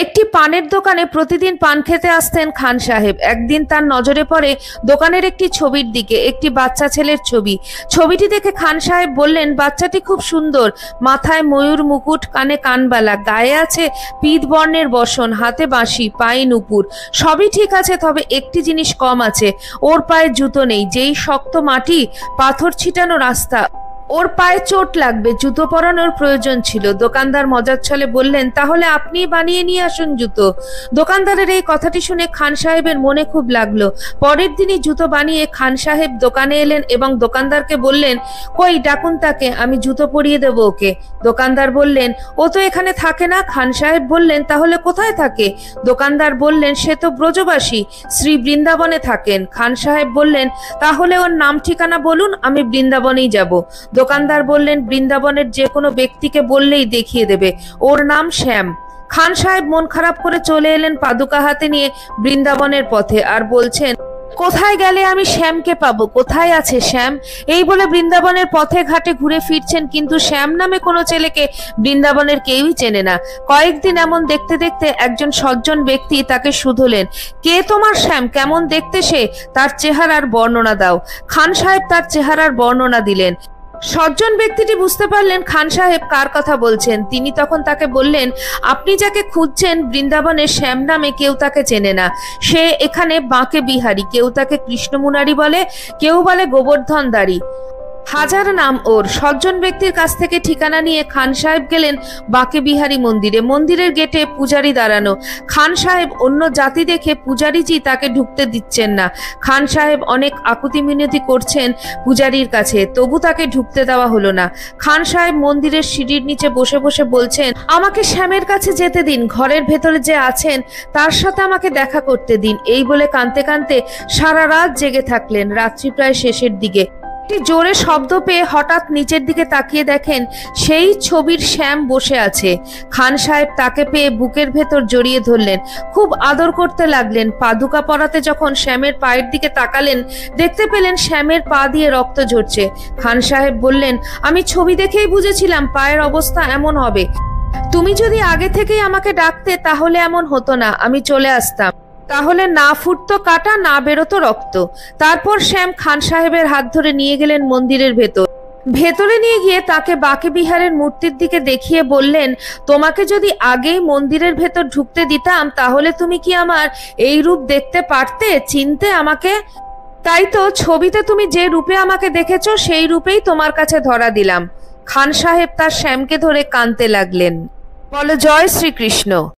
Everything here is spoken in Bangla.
একটি পানের দোকানে প্রতিদিন পান খেতে আসতেন খান সাহেব। একদিন তার নজরে পড়ে দোকানের একটি ছবির দিকে, একটি বাচ্চা ছেলের ছবি। ছবিটি দেখে খান সাহেব বললেন, বাচ্চাটি খুব সুন্দর, মাথায় ময়ূর মুকুট, কানে কানবালা, গায়ে আছে পীত বর্ণের বসন, হাতে বাঁশি, পায়ে নুপুর, সবই ঠিক আছে, তবে একটি জিনিস কম আছে, ওর পায়ে জুতো নেই। যেই শক্ত মাটি, পাথর ছিটানো রাস্তা, ওর পায়ে চোট লাগবে, জুতো পরানোর প্রয়োজন ছিল। দোকানদার মজার ছলে বললেন, তাহলে আপনি বানিয়ে নিয়ে আসুন জুতো। দোকানদারের এই কথাটি শুনে খান সাহেবের মনে খুব লাগলো। পরের দিনই জুতো বানিয়ে খান সাহেব দোকানে এলেন এবং দোকানদারকে বললেন, কই ডাকুন তাকে, আমি জুতো পরিয়ে দেবো ওকে। দোকানদার বললেন, ও তো এখানে থাকে না। খান সাহেব বললেন, তাহলে কোথায় থাকে? দোকানদার বললেন, সে তো ব্রজবাসী, শ্রী বৃন্দাবনে থাকেন। খান সাহেব বললেন, তাহলে ওর নাম ঠিকানা বলুন, আমি বৃন্দাবনেই যাব। দোকানদার বললেন, বৃন্দাবনের যে কোনো ব্যক্তিকে বললেই দেখিয়ে দেবে, ওর নাম শ্যাম। খান সাহেব মন খারাপ করে চলে এলেন পাদুকা হাতে নিয়ে বৃন্দাবনের পথে, আর বলছেন, কোথায় গেলে আমি শ্যামকে পাবো, কোথায় আছে শ্যাম? এই বলে বৃন্দাবনের পথে ঘাটে ঘুরে ফিরছেন, কিন্তু শ্যাম নামে কোনো ছেলেকে বৃন্দাবনের কেউই চেনে না। কয়েকদিন এমন দেখতে দেখতে একজন সজ্জন ব্যক্তি তাকে শুধলেন, কে তোমার শ্যাম, কেমন দেখতে সে, তার চেহারার বর্ণনা দাও। খান সাহেব তার চেহারার বর্ণনা দিলেন। সজ্জন ব্যক্তিটি বুঝতে পারলেন খান সাহেব কার কথা বলছেন। তিনি তখন তাকে বললেন, আপনি যাকে খুঁজছেন বৃন্দাবনে শ্যাম নামে কেউ তাকে চেনে না। সে এখানে বাঁকে বিহারী, কেউ তাকে কৃষ্ণমুরারি বলে, কেউ বলে গোবর্ধনদারি, হাজার নাম ওর। সজ্জন ব্যক্তির কাছ থেকে ঠিকানা নিয়ে খান সাহেব গেলেন বাঁকে বিহারী মন্দিরে। মন্দিরের গেটে পূজারি দাঁড়ানো। খান সাহেব অন্য জাতি দেখে পূজারিজি তাকে ঢুকতে দিচ্ছেন না। খান সাহেব অনেক আকুতি মিনতি করছেন পূজারির কাছে, তবু তাকে ঢুকতে দেওয়া হলো না। খান সাহেব মন্দিরের সিঁড়ির নিচে বসে বসে বলছেন, আমাকে শ্যামের কাছে যেতে দিন, ঘরের ভেতরে যে আছেন তার সাথে আমাকে দেখা করতে দিন। এই বলে কাঁদতে কাঁদতে সারা রাত জেগে থাকলেন। রাত্রি প্রায় শেষের দিকে একটি জোরে শব্দ পেয়ে হঠাৎ নিচের দিকে তাকিয়ে দেখেন সেই ছবির শ্যাম বসে আছে। খান সাহেব তাকে পেয়ে বুকের ভেতর জড়িয়ে ধরলেন, খুব আদর করতে লাগলেন। পাদুকা পরাতে যখন শ্যামের পায়ের দিকে তাকালেন, দেখতে পেলেন শ্যামের পা দিয়ে রক্ত ঝরছে। খান সাহেব বললেন, আমি ছবি দেখেই বুঝেছিলাম পায়ের অবস্থা এমন হবে। তুমি যদি আগে থেকেই আমাকে ডাকতে তাহলে এমন হতো না, আমি চলে আসতাম, তাহলে না ফুটতো কাটা, না বেরোতো রক্ত। তারপর শ্যাম খান সাহেবের হাত ধরে নিয়ে গেলেন মন্দিরের ভেতরে নিয়ে গিয়ে তাকে বাঁকে বিহারের মূর্তির দিকে দেখিয়ে বললেন, তোমাকে যদি আগেই মন্দিরের ভেতর ঢুকতে দিতাম তাহলে তুমি কি আমার এই রূপ দেখতে পারতে, চিনতে আমাকে? তাই তো ছবিতে তুমি যে রূপে আমাকে দেখেছো সেই রূপেই তোমার কাছে ধরা দিলাম। খান সাহেব তার শ্যামকে ধরে কাঁদতে লাগলেন। বলো জয় শ্রীকৃষ্ণ।